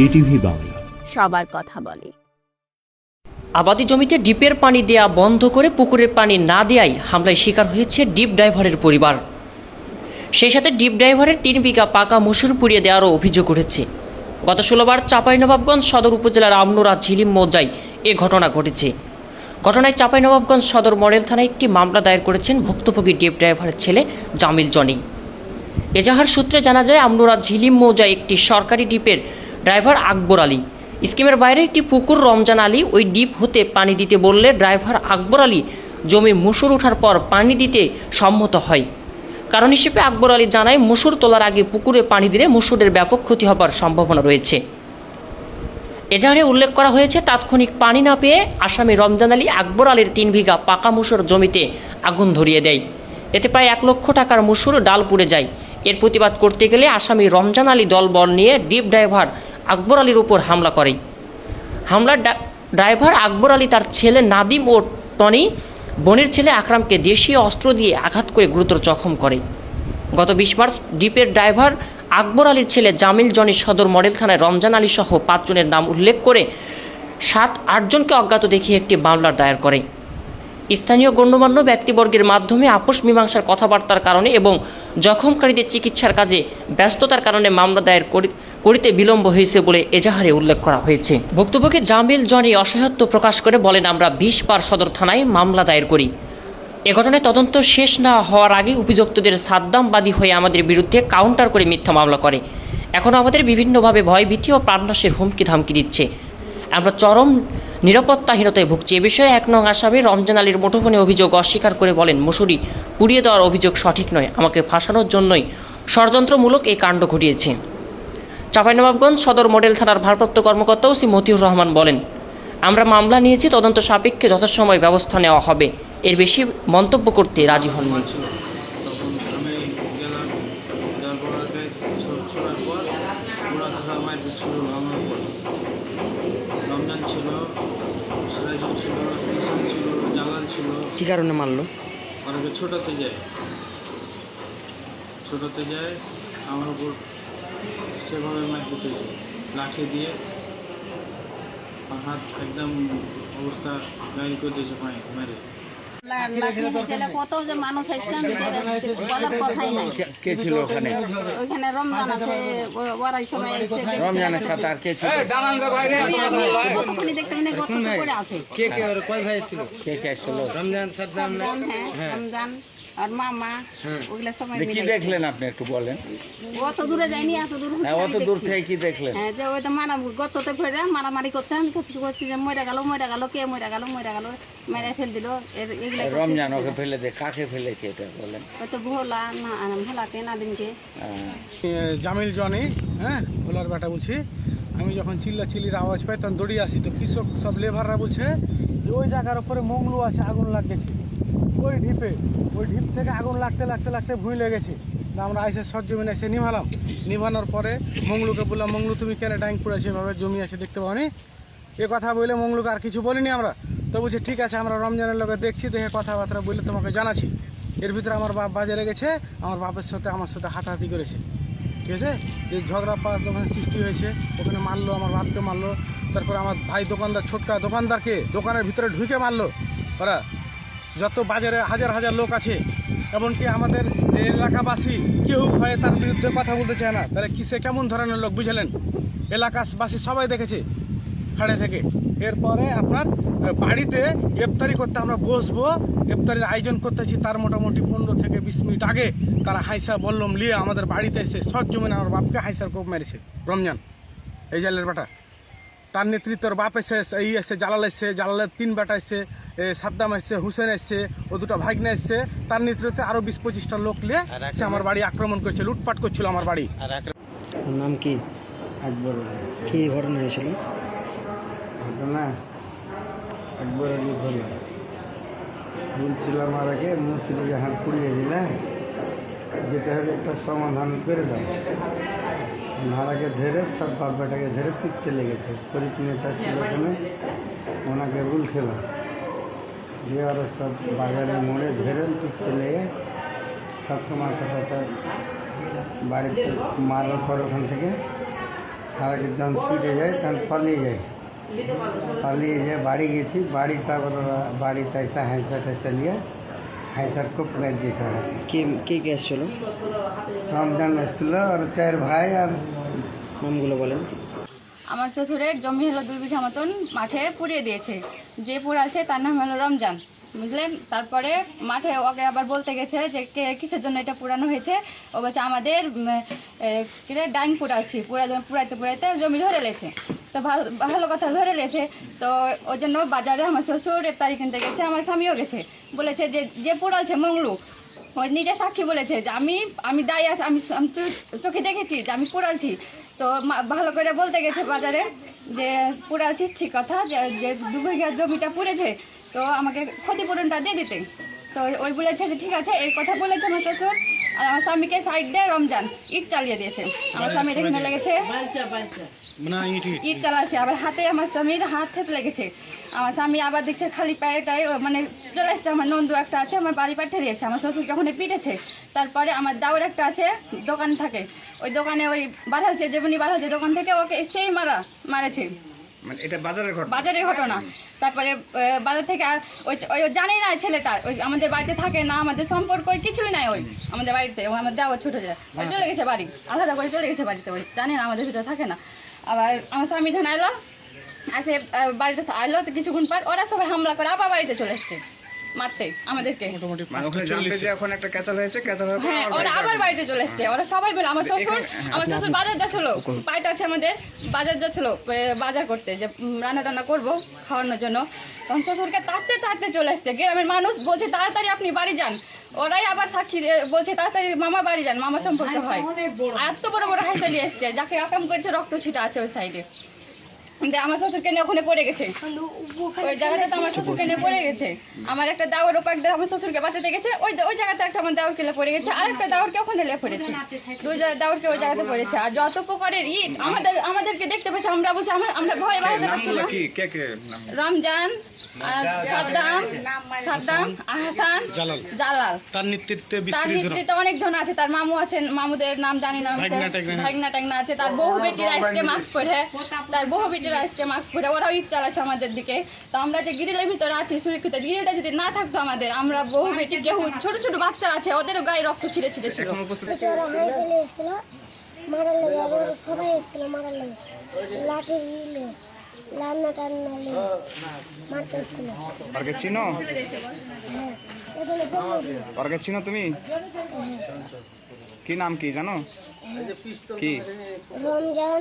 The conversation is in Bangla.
এটিভি বাংলা, সবার কথা বলে। আবাদি জমিতে ডিপের পানি দেয়া বন্ধ করে পুকুরের পানি না দেয়ায় হামলায় শিকার হয়েছে ডিপ ড্রাইভারের পরিবার। সেই সাথে ডিপ ড্রাইভারের 3 বিঘা পাকা মসুর পুড়িয়ে দেওয়ারও অভিযোগ উঠেছে। গত 16বার চাঁপাইনবাবগঞ্জ সদর উপজেলার আমনুরা ঝিলিম মৌজায় এ ঘটনা ঘটেছে। ঘটনায় চাঁপাইনবাবগঞ্জ সদর মডেল থানায় একটি মামলা দায়ের করেছেন ভুক্তভোগী ডিপ ড্রাইভারের ছেলে জামিল জনি। এজাহার সূত্রে জানা যায়, আমনুরা ঝিলিম মৌজায় একটি সরকারি ডিপের ড্রাইভার আকবর আলী স্কিমের বাইরে একটি পুকুর রমজান আলী ওই ডিপ হতে পানি দিতে বললে ড্রাইভার আকবর আলী জমি মসুর ওঠার পর পানি দিতে সম্মত হয়। কারণ হিসেবে আকবর আলী জানায়, মসুর তোলার আগে পুকুরে পানি দিলে মসুরের ব্যাপক ক্ষতি হবার সম্ভাবনা রয়েছে। এজাহারে উল্লেখ করা হয়েছে, তাৎক্ষণিক পানি না পেয়ে আসামি রমজান আলী আকবর আলীর 3 বিঘা পাকা মসুর জমিতে আগুন ধরিয়ে দেয়। এতে প্রায় 1 লক্ষ টাকার মসুর ডাল পুড়ে যায়। এর প্রতিবাদ করতে গেলে আসামি রমজান আলী দলবল নিয়ে ডিপ ড্রাইভার আকবর আলীর উপর হামলা করে। হামলার ড্রাইভার আকবর আলী তার ছেলে নাদিম ও টনি বোনের ছেলে আকরামকে দেশীয় অস্ত্র দিয়ে আঘাত করে গুরুতর জখম করে। গত 20 মার্চ ডিপের ড্রাইভার আকবর আলীর ছেলে জামিল জনি সদর মডেল থানায় রমজান আলী সহ 5 জনের নাম উল্লেখ করে 7-8 জনকে অজ্ঞাত দেখিয়ে একটি মামলা দায়ের করে। স্থানীয় গণ্যমান্য ব্যক্তিবর্গের মাধ্যমে আপোষ মীমাংসার কথাবার্তার কারণে এবং জখমকারীদের চিকিৎসার কাজে ব্যস্ততার কারণে মামলা দায়ের করিতে বিলম্ব হয়েছে বলে এজাহারে উল্লেখ করা হয়েছে। ভুক্তভোগী জামিল জনি অসহায়ত্ব প্রকাশ করে বলেন, আমরা 20 বার সদর থানায় মামলা দায়ের করি। এ ঘটনায় তদন্ত শেষ না হওয়ার আগে অভিযুক্তদের সাদ্দামবাদী হয়ে আমাদের বিরুদ্ধে কাউন্টার করে মিথ্যা মামলা করে। এখন আমাদের বিভিন্নভাবে ভয়ভীতি ও প্রাণনাশের হুমকি ধামকি দিচ্ছে। আমরা চরম নিরাপত্তাহীনতায় ভুগছি। এ বিষয়ে 1 নং আসামি রমজান আলীর মুঠোফোনে অভিযোগ অস্বীকার করে বলেন, মসুরি পুড়িয়ে দেওয়ার অভিযোগ সঠিক নয়, আমাকে ফাঁসানোর জন্যই ষড়যন্ত্রমূলক এই কাণ্ড ঘটিয়েছে। চাঁপাইনবাবগঞ্জ সদর মডেল থানার ভারপ্রাপ্ত কর্মকর্তা ওসি মতিউর রহমান বলেন, আমরা মামলা নিয়েছি, তদন্ত সাপেক্ষে যথাসময় ব্যবস্থা নেওয়া হবে। এর বেশি মন্তব্য করতে রাজি হননি। কি কারণে মারলো? অনেকে ছোটাতে যায় আমার উপর সেভাবে মার দিতেছে, লাঠি দিয়ে হাত একদম অবস্থা গাড়ি করে দিয়েছে, পায়ে মেরে। কত যে মানুষ বলার কথাই নাই। কে ছিল ওখানে? ওইখানে রমজান আছে, ওরাই সবাই এসে রমজানের সাথে আর কে ছিল? কে কে কয় ভাই ছিল? কে কে ছিল? রমজান, সাদ্দাম, রমজান আর মামা, ওগুলা সবাই কি দেখলেন আপনি একটু বলেন? অত দূরে যাইনি, এত দূর অত দূর থেকে কি দেখলেন? হ্যাঁ, যে ওই তো গততে ফেরে মারামারি করছে। আমি করছি যে মরে গেল, কে মরে গেল, মেরে ফেল দিল। রমজান ওকে ফেলে দে, কাকে ফেলেছে এটা বলেন? ওই তো ভোলাকে নাদিমকে। জামিল জনি, হ্যাঁ, ভোলার বেটা বলছি। আমি যখন চিল্লির আওয়াজ পাই তখন দৌড়িয়ে আসি, তো কৃষক সব লেবাররা বলছে যে ওই জায়গার উপরে মংলু আছে, আগুন লাগেছে ওই ঢিপে। ওই ঢিপ থেকে আগুন লাগতে ভুঁই লেগেছে। আমরা আইসে সরজমিনে এসে নিভানোর পরে মংলুকে বললাম, মংলু তুমি কেন ট্যাঙ্ক পড়েছে, এভাবে জমি আছে দেখতে পাওনি? এ কথা বলে মংলুকে আর কিছু বলিনি আমরা। তো বলছে ঠিক আছে, আমরা রমজানের লোকে দেখছি, দেখে কথাবার্তা বলে তোমাকে জানাচ্ছি। এর ভিতরে আমার বাপ বাজারে গেছে, আমার বাপের সাথে আমার সাথে হাঁটাহাঁটি করেছে, ঠিক আছে। যে ঝগড়া পাস যখন সৃষ্টি হয়েছে, ওখানে মারলো, আমার বাপকে মারলো। তারপরে আমার ভাই দোকানদার, ছোটকা দোকানদারকে দোকানের ভিতরে ঢুকে মারলো। ওরা যত বাজারে হাজার লোক আছে, এমনকি আমাদের এলাকাবাসী কেউ ভয়ে তার বিরুদ্ধে কথা বলতে চায় না। তাহলে কিসে কেমন ধরনের লোক বুঝলেন? এলাকাবাসী সবাই দেখেছে হাড়ে থেকে। এরপরে আপনার বাড়িতে ইফতারি করতে আমরা বসবো, ইফতারির আয়োজন করতেছি, তার মোটামুটি 15 থেকে 20 মিনিট আগে তারা হাইসা বললাম নিয়ে আমাদের বাড়িতে এসে সরজমিনে আমার বাপকে হাইসার কোপ মেরেছে। রমজান এই জালের বেটা, তার নেতৃত্বের বাপ এসে, জালালের 3 বেটা এসছে, সাদ্দাম এসছে, হুসেন এসছে, ও 2টা ভাগ্নে এসছে। তার নেতৃত্বে আরো 20-25টা লোক নিয়ে সে আমার বাড়ি আক্রমণ করেছে, লুটপাট করছিল আমার বাড়ি। নাম কি? আকবর। কি ঘটনা হয়েছিল? ঘটনা আকবর আলী ভোলা বলছিলাম আর আগে মুসিরিকে হাত পুড়িয়ে দিলে, যেটা হলে একটা সমাধান করে দাও। ভাড়াকে ধরে সব বাপ বেটাকে ধরে পিটতে লেগেছে। শরীফ নেতা ছিল ওখানে, ওনাকে বলছিলাম যে ওরা সব বাজারের মোড়ে ধরে পিটতে লেগে সবকে মাথা টাথা বাড়িতে মারার পর ওখান থেকে হারাকে যখন ফিরে যায় তখন পালিয়ে যায়, পালিয়ে যায় বাড়ি গেছি, বাড়ি তারপর ওরা বাড়িতে এসে হাইসা টাইসা নিয়ে হাইসার খুব গাড়ি দিয়েছে আমাকে। কে কে এসেছিল? রমজান এসেছিলো আর 4 ভাই আর নামগুলো বলেন। আমার শ্বশুরের জমি হলো 2 বিঘা মতন মাঠে পুড়িয়ে দিয়েছে। যে পুড়াচ্ছে তার নাম হলো রমজান, বুঝলেন। তারপরে মাঠে ওকে আবার বলতে গেছে যে কিসের জন্য এটা পুরানো হয়েছে। ও বলছে আমাদের ডাইন পুড়াচ্ছি, পুরাইতে জমি ধরে লেছে। তো ভালো কথা ধরে লেছে, তো ওই জন্য বাজারে আমার শ্বশুর ইফতারি কিনতে গেছে, আমার স্বামীও গেছে। বলেছে যে পুড়াচ্ছে মংলু, ওই নিজে সাক্ষী বলেছে যে আমি দায়ী আছি, আমি চোখে দেখেছি যে আমি পুড়াচ্ছি। তো ভালো করে বলতে গেছে বাজারে যে পুড়াচ্ছিস ঠিক কথা, যে 2 বিঘা জমিটা পুড়েছে তো আমাকে ক্ষতিপূরণটা দিয়ে দিতে। তো ওই বলেছে যে ঠিক আছে, এই কথা বলেছে আমার শ্বশুর। আর আমার স্বামীকে সাইড দিয়ে রমজান ইট চালিয়ে দিয়েছে। আমার স্বামীর এখানে লেগেছে ইট চালাচ্ছে, আবার হাতে আমার স্বামীর হাত থেতে লেগেছে। আমার স্বামী আবার দেখছে খালি পায়েটাই মানে চলে এসছে। আমার নন্দু একটা আছে, আমার বাড়ি পাঠিয়ে দিয়েছে। আমার শ্বশুরকে ওখানে পিটেছে। তারপরে আমার দাওর একটা আছে, দোকান থাকে, ওই দোকানে ওই বাড়াচ্ছে, যেমনি বাড়াচ্ছে দোকান থেকে ওকে সেই মারেছে। মানে এটা বাজারের ঘটনা। তারপরে বাজার থেকে ওই জানেই না ছেলেটা, ওই আমাদের বাড়িতে থাকে না, আমাদের সম্পর্ক কিছুই নাই। ওই আমাদের বাড়িতে আমার দেওয়া ছোট যায়, ওই চলে গেছে বাড়ি, আলাদা করে চলে গেছে বাড়িতে, ওই জানে না আমাদের ভিতরে থাকে না। আবার আমার স্বামী যখন এলো, আসে বাড়িতে আইলো, তো কিছুক্ষণ পর ওরা সবাই হামলা করে আবার বাড়িতে চলে এসছে মারতে আমাদেরকে। হ্যাঁ, ওরা আবার বাড়িতে চলে এসছে, ওরা সবাই মিলে। আমার শ্বশুর বাজার যাচ্ছিল, পাইটা আছে আমাদের, বাজার যাচ্ছিল বাজার করতে, যে রান্না টান্না করবো খাওয়ানোর জন্য। তখন শ্বশুরকে তাড়তে চলে এসছে। গ্রামের মানুষ বলছে তাড়াতাড়ি আপনি বাড়ি যান। ওরাই আবার সাক্ষী বলছে তাড়াতাড়ি মামার বাড়ি যান, মামার সম্পর্ক হয়। এত বড় বড় হাইসা নিয়ে এসছে, যাকে আকাম করেছে রক্ত ছিটা আছে ওই সাইডে। আমার শ্বশুরকে নিয়ে ওখানে পড়ে গেছে, ওই জায়গাটাতে আমার শ্বশুরকে নিয়ে পড়ে গেছে। আমার একটা দাওয়ার ওপাক দিয়ে আমার শ্বশুরকে বাঁচাতে গেছে, ওই জায়গাতে একটা আমার দাওয়ার কেলে পড়ে গেছে, আর একটা দাওয়ারকে ওখানে লেগে পড়েছে। 2 দাওয়ারকে ওই জায়গাতে পড়েছে। আর যত প্রকারের ইট আমাদেরকে দেখতে পেয়েছে, আমরা বলছি আমরা ভয় বাড়াতে পারছি না। রমজান, সাদ্দাম, আহসান, জালাল। তার নেতৃত্বে অনেকজন আছে, তার মামু আছেন, মামুদের নাম জানি না, ভাগনা টাগনা আছে। তার বহু বেটির আসছে মাস্ক পরে, ওরাও ইট চালাচ্ছে আমাদের দিকে। তো আমরা যে গ্রিলের ভিতরে আছি সুরক্ষিত, গ্রিলটা যদি না থাকতো আমাদের, আমরা বহু বেটি কেউ ছোট ছোট বাচ্চা আছে, ওদেরও গায়ে রক্ত ছিঁড়ে ছিল। মারার লেগে আবার সবাই এসেছিল মারার লেগে, লাঠি নিলে রান্না টান্না নিয়ে মারতে এসেছিল। চিনো তুমি? কি নাম কি জানো? কি রমজান।